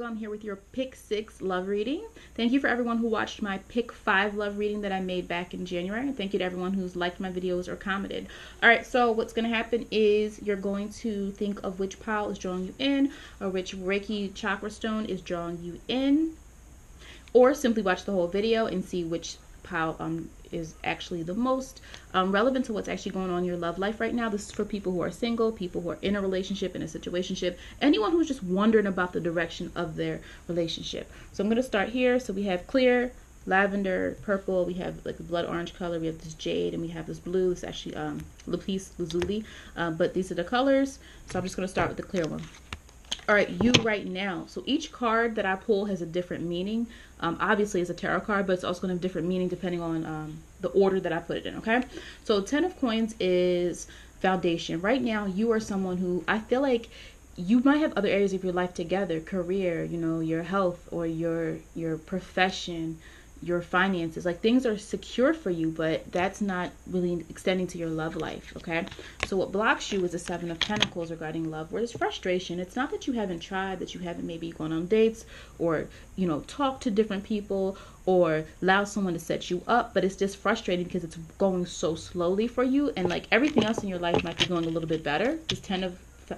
I'm here with your pick 6 love reading. Thank you for everyone who watched my pick 5 love reading that I made back in January. And thank you to everyone who's liked my videos or commented. Alright, so what's going to happen is you're going to think of which pile is drawing you in, or which Reiki chakra stone is drawing you in, or simply watch the whole video and see which pile is actually the most relevant to what's actually going on in your love life right now. This is for people who are single, people who are in a relationship, in a situationship, anyone who's just wondering about the direction of their relationship. So I'm going to start here. So we have clear, lavender, purple, we have like a blood orange color, we have this jade, and we have this blue. It's actually lapis lazuli, but these are the colors. So I'm just going to start with the clear one. All right, you right now. So each card that I pull has a different meaning. Obviously, it's a tarot card, but it's also going to have different meaning depending on the order that I put it in, okay? So 10 of coins is foundation. Right now, you are someone who I feel like you might have other areas of your life together, career, you know, your health or your profession, your finances, like things are secure for you, but that's not really extending to your love life, okay? So what blocks you is the 7 of Pentacles regarding love, where there's frustration. It's not that you haven't tried, that you haven't maybe gone on dates or, you know, talked to different people or allowed someone to set you up, but it's just frustrating because it's going so slowly for you, and like everything else in your life might be going a little bit better. This 10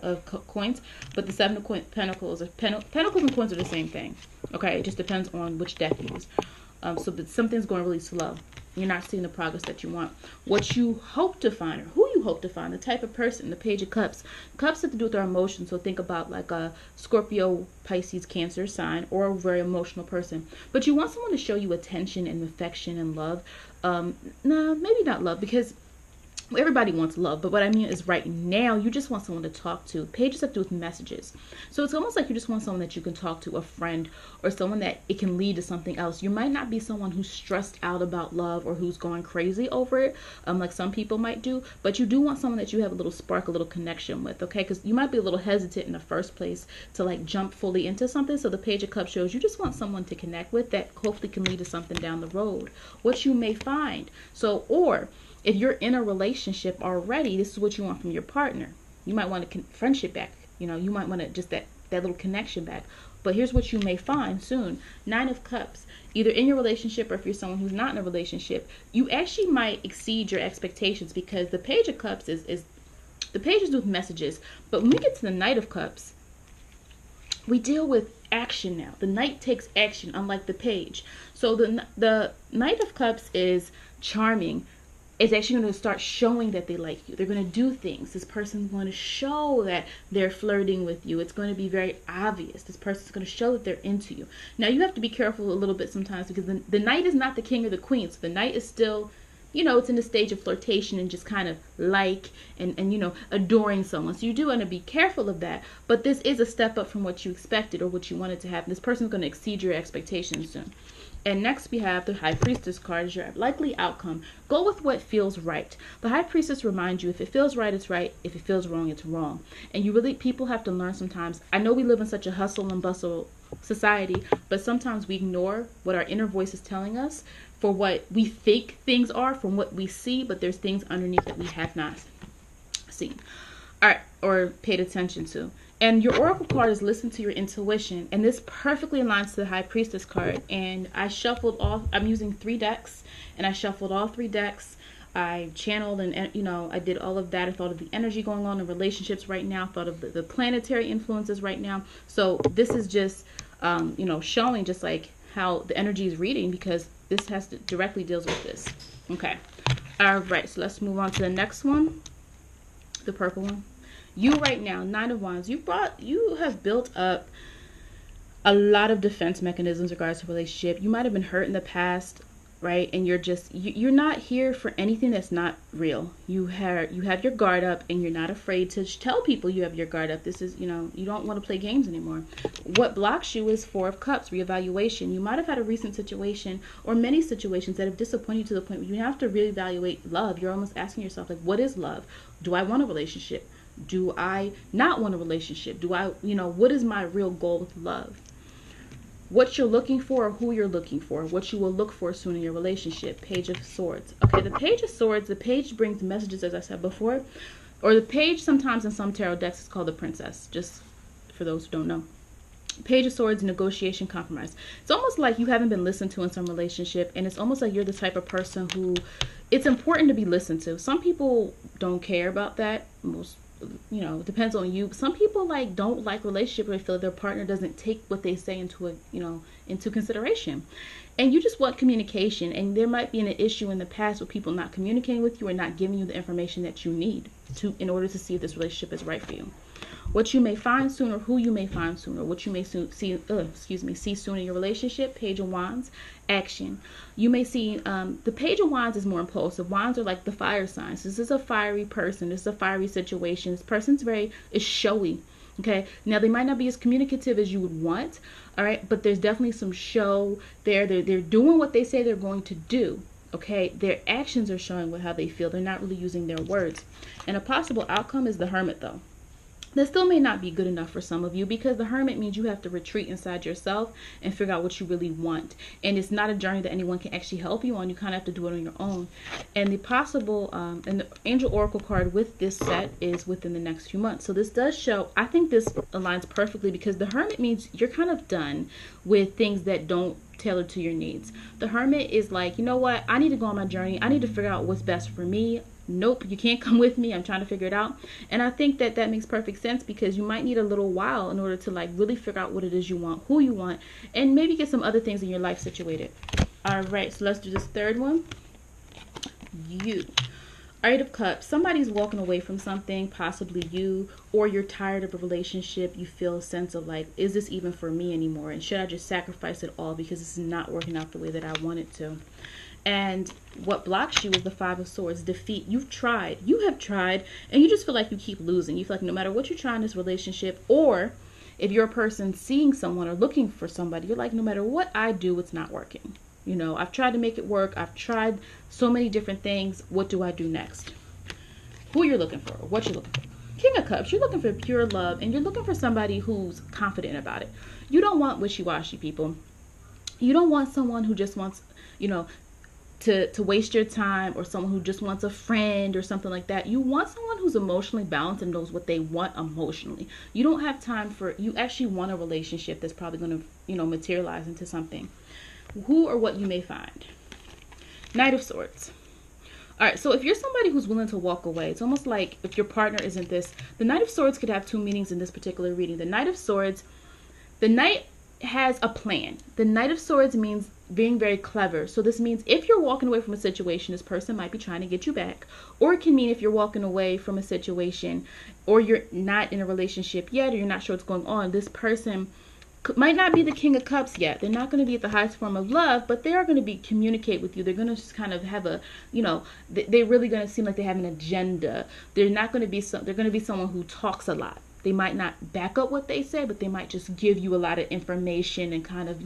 of coins, but the 7 of Pentacles, Pentacles and coins are the same thing, okay? It just depends on which deck you use. So that something's going really slow. You're not seeing the progress that you want. What you hope to find, or who you hope to find, the type of person, the Page of Cups. Cups have to do with our emotions. So think about like a Scorpio, Pisces, Cancer sign, or a very emotional person. But you want someone to show you attention and affection and love. No, maybe not love, because everybody wants love, but what I mean is right now you just want someone to talk to. Pages have to do with messages, so it's almost like you just want someone that you can talk to, a friend or someone that it can lead to something else. You might not be someone who's stressed out about love or who's going crazy over it, like some people might do, but you do want someone that you have a little spark, a little connection with, okay? Because you might be a little hesitant in the first place to like jump fully into something. So the Page of Cups shows you just want someone to connect with that hopefully can lead to something down the road, what you may find. So, or if you're in a relationship already, this is what you want from your partner. You might want a friendship back. You know, you might want to just that little connection back. But here's what you may find soon. 9 of Cups. Either in your relationship, or if you're someone who's not in a relationship, you actually might exceed your expectations, because the Page of Cups is the pages do with messages. But when we get to the Knight of Cups, we deal with action now. The Knight takes action, unlike the Page. So the Knight of Cups is charming. It's actually going to start showing that they like you. They're going to do things. This person's going to show that they're flirting with you. It's going to be very obvious. This person's going to show that they're into you. Now, you have to be careful a little bit sometimes, because the knight is not the king or the queen. So the knight is still, you know, it's in the stage of flirtation and just kind of like and you know, adoring someone. So you do want to be careful of that. But this is a step up from what you expected or what you wanted to happen. This person's going to exceed your expectations soon. And next we have the High Priestess card as your likely outcome. Go with what feels right. The High Priestess reminds you, if it feels right, it's right. If it feels wrong, it's wrong. And people have to learn sometimes. I know we live in such a hustle and bustle society, but sometimes we ignore what our inner voice is telling us for what we think things are from what we see, but there's things underneath that we have not seen. All right, or paid attention to. And your oracle card is listen to your intuition, and this perfectly aligns to the High Priestess card. And I shuffled I'm using 3 decks, and I shuffled all 3 decks. I channeled and, you know, I did all of that. I thought of the energy going on in relationships right now, thought of the planetary influences right now. So this is just, you know, showing just like how the energy is reading, because this has to directly deals with this. Okay. All right. So let's move on to the next one, the purple one. You right now, 9 of Wands, you have built up a lot of defense mechanisms in regards to relationship. You might have been hurt in the past, right? And you're not here for anything that's not real. You have your guard up, and you're not afraid to tell people you have your guard up. This is, you know, you don't want to play games anymore. What blocks you is 4 of Cups, reevaluation. You might have had a recent situation or many situations that have disappointed you to the point where you have to reevaluate love. You're almost asking yourself, like, what is love? Do I want a relationship? Do I not want a relationship? Do I, you know, what is my real goal with love? What you're looking for, or who you're looking for, what you will look for soon in your relationship. Page of Swords. Okay, the Page of Swords, the page brings messages, as I said before, or the page sometimes in some tarot decks is called the Princess, just for those who don't know. Page of Swords, negotiation, compromise. It's almost like you haven't been listened to in some relationship, and it's almost like you're the type of person who it's important to be listened to. Some people don't care about that. Most, it depends on you. Some people like don't like relationship where they feel their partner doesn't take what they say into consideration. And you just want communication, and there might be an issue in the past with people not communicating with you or not giving you the information that you need in order to see if this relationship is right for you. What you may find sooner, who you may find sooner, what you may see soon in your relationship. Page of Wands, action. You may see the Page of Wands is more impulsive. Wands are like the fire signs. This is a fiery person. This is a fiery situation. This person's is showy. Okay, now they might not be as communicative as you would want. All right, but there's definitely some show there. They're doing what they say they're going to do. Okay, their actions are showing how they feel. They're not really using their words. And a possible outcome is the Hermit, though. That still may not be good enough for some of you, because the Hermit means you have to retreat inside yourself and figure out what you really want. And it's not a journey that anyone can actually help you on. You kind of have to do it on your own. And the possible, and the Angel Oracle card with this set is within the next few months. So this does show, I think this aligns perfectly, because the Hermit means you're kind of done with things that don't tailor to your needs. The Hermit is like, you know what? I need to go on my journey. I need to figure out what's best for me. Nope, you can't come with me. I'm trying to figure it out. And I think that makes perfect sense, because you might need a little while in order to like really figure out what it is you want, who you want, and maybe get some other things in your life situated. All right, so let's do this third one. You. Eight of Cups. Somebody's walking away from something, possibly you, or you're tired of a relationship. You feel a sense of like, is this even for me anymore? And should I just sacrifice it all because it's not working out the way that I want it to? And what blocks you is the Five of Swords, defeat. You have tried, and you just feel like you keep losing. You feel like no matter what you try in this relationship, or if you're a person seeing someone or looking for somebody, you're like, no matter what I do, it's not working. I've tried to make it work. I've tried so many different things. What do I do next? Who you're looking for, or what you're looking for. King of Cups, you're looking for pure love, and you're looking for somebody who's confident about it. You don't want wishy-washy people. You don't want someone who just wants, to waste your time, or someone who just wants a friend or something like that. You want someone who's emotionally balanced and knows what they want emotionally. You don't have time you actually want a relationship that's probably going to, materialize into something. Who or what you may find. Knight of Swords. All right, so if you're somebody who's willing to walk away, it's almost like if your partner isn't this. The Knight of Swords could have two meanings in this particular reading. The Knight of Swords, the Knight has a plan. The Knight of Swords means being very clever. So this means if you're walking away from a situation, this person might be trying to get you back. Or it can mean if you're walking away from a situation, or you're not in a relationship yet, or you're not sure what's going on, this person might not be the King of Cups yet. They're not going to be at the highest form of love, but they are going to communicate with you. They're going to just kind of have a, they're really going to seem like they have an agenda. They're not going to be they're going to be someone who talks a lot. They might not back up what they say, but they might just give you a lot of information and kind of,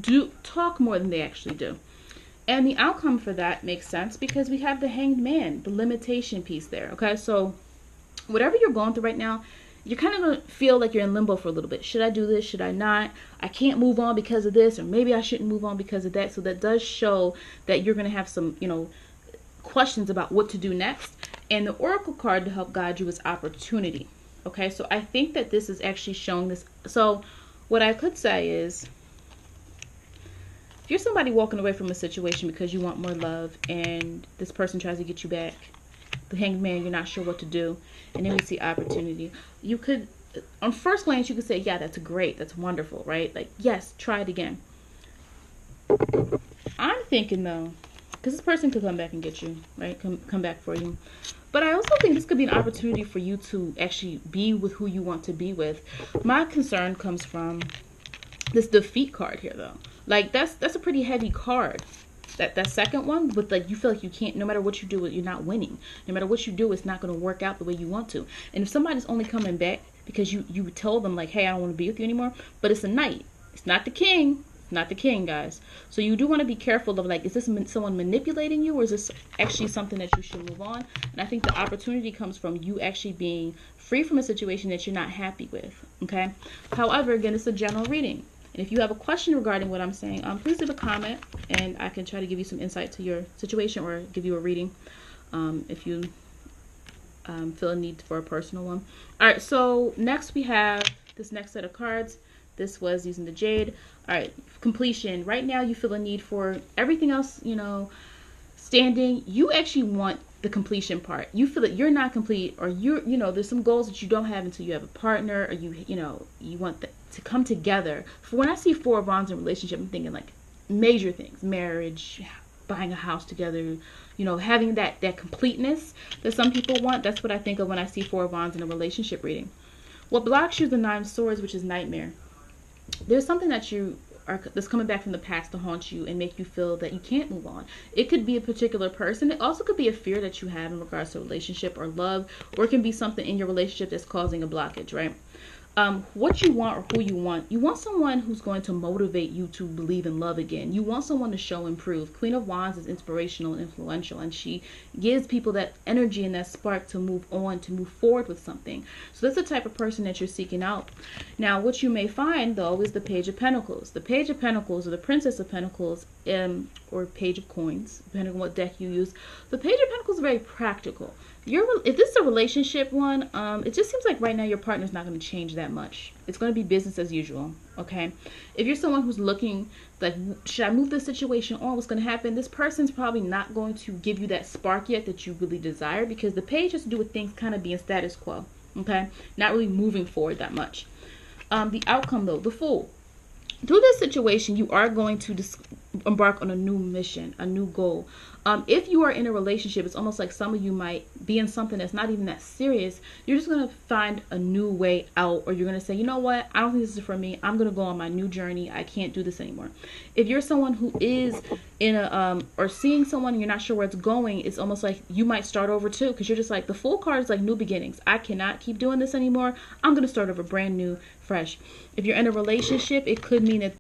do talk more than they actually do. And the outcome for that makes sense, because we have the Hanged Man, the limitation piece there. Okay, so whatever you're going through right now, you're kind of going to feel like you're in limbo for a little bit. Should I do this? Should I not? I can't move on because of this, or maybe I shouldn't move on because of that. So that does show that you're going to have some, questions about what to do next. And the Oracle card to help guide you is opportunity. Okay, so I think that this is actually showing this. So what I could say is, if you're somebody walking away from a situation because you want more love, and this person tries to get you back, the Hanged Man, you're not sure what to do, and then we see opportunity. You could, on first glance, you could say, yeah, that's great, that's wonderful, right? Like, yes, try it again. I'm thinking, though, because this person could come back and get you, right? Come back for you. But I also think this could be an opportunity for you to actually be with who you want to be with. My concern comes from this defeat card here, though. Like, that's a pretty heavy card. That second one, but like you feel like you can't, no matter what you do, you're not winning. No matter what you do, it's not going to work out the way you want to. And if somebody's only coming back because you told them like, hey, I don't want to be with you anymore, but it's a knight. It's not the king. It's not the king, guys. So you do want to be careful of like, is this someone manipulating you, or is this actually something that you should move on? And I think the opportunity comes from you actually being free from a situation that you're not happy with. Okay. However, again, it's a general reading. And if you have a question regarding what I'm saying, please leave a comment, and I can try to give you some insight to your situation, or give you a reading if you feel a need for a personal one. All right, so next we have this next set of cards. This was using the Jade. All right, completion. Right now you feel a need for everything else, you know, standing. You actually want the completion part. You feel that you're not complete, or you know, there's some goals that you don't have until you have a partner, or you know, you want to come together. For when I see 4 of Wands in relationship, I'm thinking like major things: marriage, buying a house together, you know, having that completeness that some people want. That's what I think of when I see 4 of Wands in a relationship reading. What blocks you is the 9 of Swords, which is nightmare. There's something that that's coming back from the past to haunt you and make you feel that you can't move on. It could be a particular person. It also could be a fear that you have in regards to a relationship or love, or it can be something in your relationship that's causing a blockage, right? What you want or who you want someone who's going to motivate you to believe in love again. You want someone to show and prove. Queen of Wands is inspirational and influential, and she gives people that energy and that spark to move on, to move forward with something. So that's the type of person that you're seeking out. Now, what you may find, though, is the Page of Pentacles. The Page of Pentacles, or the Princess of Pentacles, or Page of Coins, depending on what deck you use. The Page of Pentacles is very practical. If this is a relationship one, it just seems like right now your partner's not going to change that much. It's going to be business as usual, okay? If you're someone who's looking like, should I move this situation on? What's going to happen? This person's probably not going to give you that spark yet that you really desire, because the Page has to do with things kind of being status quo, okay? Not really moving forward that much. The outcome, though, the Fool. Through this situation, you are going to embark on a new mission, a new goal. If you are in a relationship, it's almost like some of you might be in something that's not even that serious. You're just going to find a new way out, or you're going to say, you know what, I don't think this is for me. I'm going to go on my new journey. I can't do this anymore. If you're someone who is in a, or seeing someone and you're not sure where it's going, it's almost like you might start over too, because you're just like, the Fool card is like new beginnings. I cannot keep doing this anymore. I'm going to start over brand new, fresh. If you're in a relationship, it could mean that